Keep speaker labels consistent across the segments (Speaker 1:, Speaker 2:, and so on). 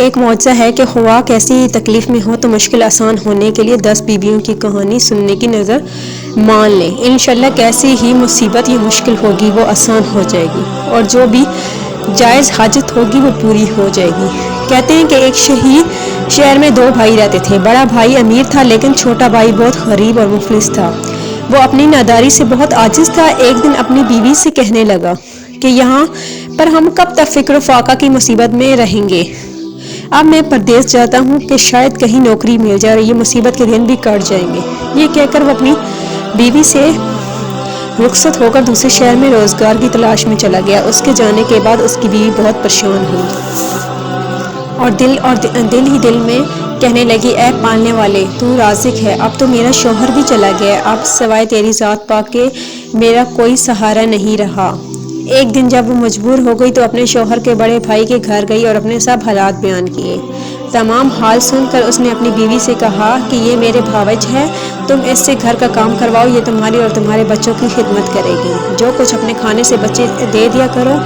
Speaker 1: ایک معجزہ ہے کہ خواہ کیسی تکلیف میں ہو تو مشکل آسان ہونے کے لیے 10 بیبیوں کی کہانی سننے کی نظر مان لیں، انشاءاللہ کیسی ہی مصیبت یا مشکل ہوگی وہ آسان ہو جائے گی، اور جو بھی جائز حاجت ہوگی وہ پوری ہو جائے گی۔ کہتے ہیں کہ ایک شہر میں 2 بھائی رہتے تھے۔ بڑا بھائی امیر تھا لیکن چھوٹا بھائی بہت غریب اور مفلس تھا۔ وہ اپنی ناداری سے بہت عاجز تھا۔ ایک دن اپنی بیوی سے کہنے لگا کہ یہاں پر ہم کب تک فقر و فاقہ کی مصیبت میں رہیں گے؟ اب میں پردیس جاتا ہوں کہ شاید کہیں نوکری مل جائے اور یہ مصیبت کے دن بھی کٹ جائیں گے۔ یہ کہہ کر وہ اپنی بیوی سے رخصت ہو کر دوسرے شہر میں روزگار کی تلاش میں چلا گیا۔ اس کے جانے کے بعد اس کی بیوی بہت پریشان ہوئی اور دل ہی دل میں کہنے لگی، اے پالنے والے، تو رازق ہے، اب تو میرا شوہر بھی چلا گیا، اب سوائے تیری ذات پاک کے میرا کوئی سہارا نہیں رہا۔ ایک دن جب وہ مجبور ہو گئی تو اپنے شوہر کے بڑے بھائی کے گھر گئی اور اپنے سب حالات بیان کیے۔ تمام حال سن کر اس نے اپنی بیوی سے کہا کہ یہ میرے بھاوج ہے، تم اس سے گھر کا کام کرواؤ، یہ تمہاری اور تمہارے بچوں کی خدمت کرے گی، جو کچھ اپنے کھانے سے بچے دے دیا کرو۔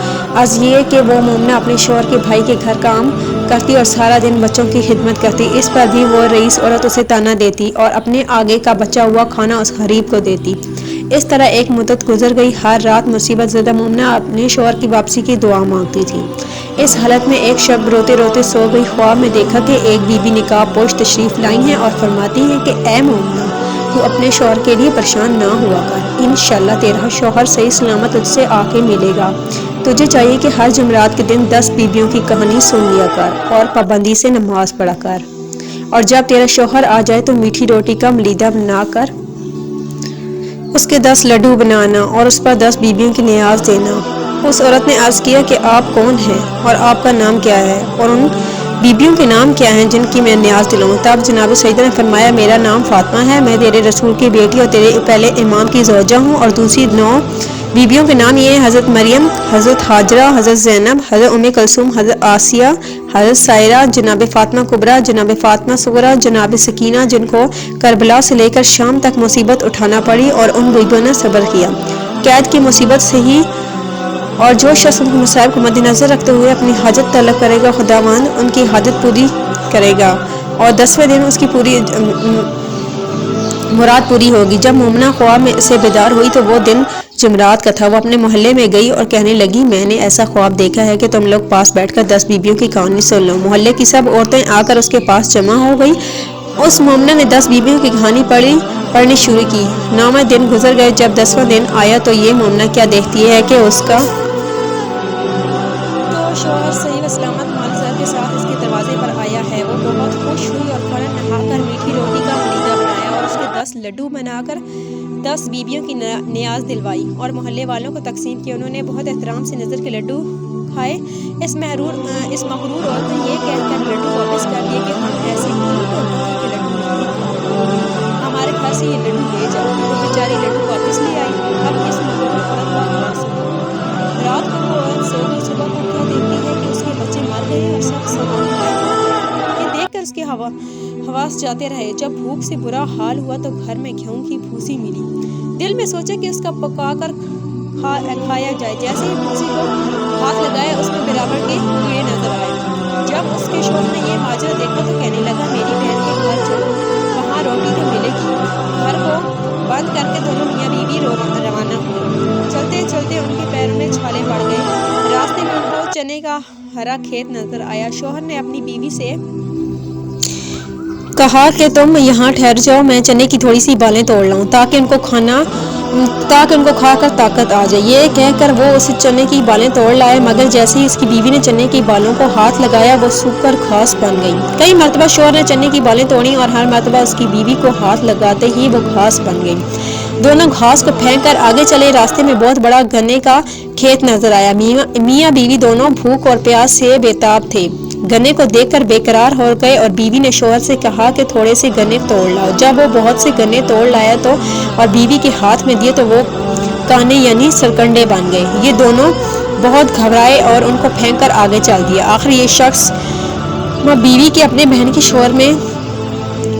Speaker 1: از یہ کہ وہ مومنہ اپنے شوہر کے بھائی کے گھر کام کرتی اور سارا دن بچوں کی خدمت کرتی، اس پر بھی وہ رئیس عورت اسے طعنہ دیتی اور اپنے آگے کا بچا ہوا کھانا اس غریب کو دیتی۔ اس طرح ایک مدت گزر گئی۔ ہر رات مصیبت زدہ مومنہ اپنے شوہر کی واپسی کی دعا مانگتی تھی۔ اس حالت میں ایک شب روتے روتے سو گئی۔ خواب میں دیکھا کہ ایک بی بی نقاب پوش تشریف لائی ہیں اور فرماتی ہیں کہ اے مومنہ، تو اپنے شوہر کے لیے پریشان نہ ہوا کر، انشاءاللہ تیرا شوہر صحیح سلامت تجھ سے آ کے ملے گا۔ تجھے چاہیے کہ ہر جمعرات کے دن 10 بیبیوں کی کہانی سن لیا کر اور پابندی سے نماز پڑھا کر، اور جب تیرا شوہر آ جائے تو میٹھی روٹی کا ملیدہ بنا کر اس کے 10 لڈو بنانا اور اس پر 10 بیبیوں کی نیاز دینا۔ اس عورت نے عرض کیا کہ آپ کون ہیں اور آپ کا نام کیا ہے اور ان بیبیوں کے نام کیا ہیں جن کی میں نیاز دلاؤں؟ تب جناب سیدہ نے فرمایا، میرا نام فاطمہ ہے، میں تیرے رسول کی بیٹی اور تیرے پہلے امام کی زوجہ ہوں، اور دوسری 9 بیبیوں کے نام یہ ہیں، حضرت مریم، حضرت ہاجرہ، حضرت زینب، حضرت ام کلثوم، حضرت آسیہ، حضرت سائرہ، جناب فاطمہ کبریٰ، جناب فاطمہ صغریٰ، جناب سکینہ جن کو کربلا سے لے کر شام تک مصیبت اٹھانا پڑی اور ان بیبیوں نے صبر کیا قید کی مصیبت سے ہی، اور جو شخص ان کے مصائب کو مد نظر رکھتے ہوئے اپنی حاجت طلب کرے گا خداوند ان کی حاجت پوری کرے گا، اور 10ویں دن اس کی پوری مراد پوری ہوگی۔ جب مومنہ خواب میں سے بیدار ہوئی تو وہ دن جمعرات کا تھا۔ وہ اپنے محلے میں گئی اور کہنے لگی، میں نے ایسا خواب دیکھا ہے کہ تم لوگ پاس بیٹھ کر 10 بیبیوں کی کہانی سن لو۔ محلے کی سب عورتیں آ کر اس کے پاس جمع ہو گئی۔ اس مومنہ نے 10 بیبیوں کی کہانی پڑھنی شروع کی۔ 9واں دن گزر گئے۔ جب 10واں دن آیا تو یہ مومنہ کیا دیکھتی ہے کہ اس کا شوہر صحیح و سلامت مال زر کے ساتھ اس کے دروازے پر آیا ہے۔ وہ بہت خوش ہوئی اور فوراً نہا کر میٹھی روٹی کا ملیدہ بنایا اور اس کے 10 لڈو بنا کر 10 بیبیوں کی نیاز دلوائی اور محلے والوں کو تقسیم کیے۔ انہوں نے بہت احترام سے نظر کے لڈو کھائے۔ اس مغرور عورت نے یہ کہہ کر لڈو واپس کر دیے کہ ہم ایسے اونٹ اور بکری کے لڈو نہیں کھاتے، ہمارے گھر سے یہ لڈو لے جاؤ۔ وہ بیچاری لڈو واپس لے آئی۔ اب اس مغرور عورت کا حال سنو۔ رات کو وہ عورت سو گئی، صبح کو کیا دیکھتی ہے کہ اس کے بچے مر گئے اور سب سامان غائب ہو گیا۔ یہ دیکھ کر اس کے حواس جاتے رہے۔ جب بھوک سے برا حال ہوا تو گھر میں گیہوں کی بھوسی ملی۔ دل میں سوچا کہ اس کا پکا کر کھایا جائے۔ جیسے ہی بھوسی کو ہاتھ لگایا اس میں برابر کے کیڑے نظر آئے۔ جب اس کے شوہر نے یہ ماجرا دیکھا تو کہنے لگا، میری بہن کے گھر چلو، وہاں روٹی تو ملے گی۔ گھر کو بند کر کے دونوں میاں بیوی روانہ ہوئے۔ چلتے چلتے ان کے پیروں میں چھالے پڑ گئے۔ راستے میں ان کو چنے کا ہرا کھیت نظر آیا۔ شوہر نے اپنی بیوی سے کہا کہ تم یہاں ٹھہر جاؤ، میں چنے کی تھوڑی سی بالیں توڑ لاؤں تاکہ ان کو کھا کر طاقت آ جائے۔ یہ کہہ کر وہ اسے چنے کی بالیں توڑ لائے، مگر جیسے ہی اس کی بیوی نے چنے کی بالوں کو ہاتھ لگایا وہ سوکھ کر گھاس بن گئی۔ کئی مرتبہ شوہر نے چنے کی بالیں توڑیں اور ہر مرتبہ اس کی بیوی کو ہاتھ لگاتے ہی وہ گھاس بن گئی۔ دونوں گھاس کو پھینک کر آگے چلے۔ راستے میں بہت بڑا گنے کا کھیت نظر آیا۔ میاں بیوی دونوں بھوک اور پیاس سے بےتاب تھے۔ گنے کو دیکھ کر بے قرار ہو گئے اور بیوی نے شوہر سے کہا کہ تھوڑے سے گنے توڑ لاؤ۔ جب وہ بہت سے گنے توڑ لایا اور بیوی کے ہاتھ میں دیے تو وہ کانے یعنی سرکنڈے بن گئے۔ یہ دونوں بہت گھبرائے اور ان کو پھینک کر آگے چل دیا۔ آخر یہ شخص بیوی کے اپنے بہن کے شوہر میں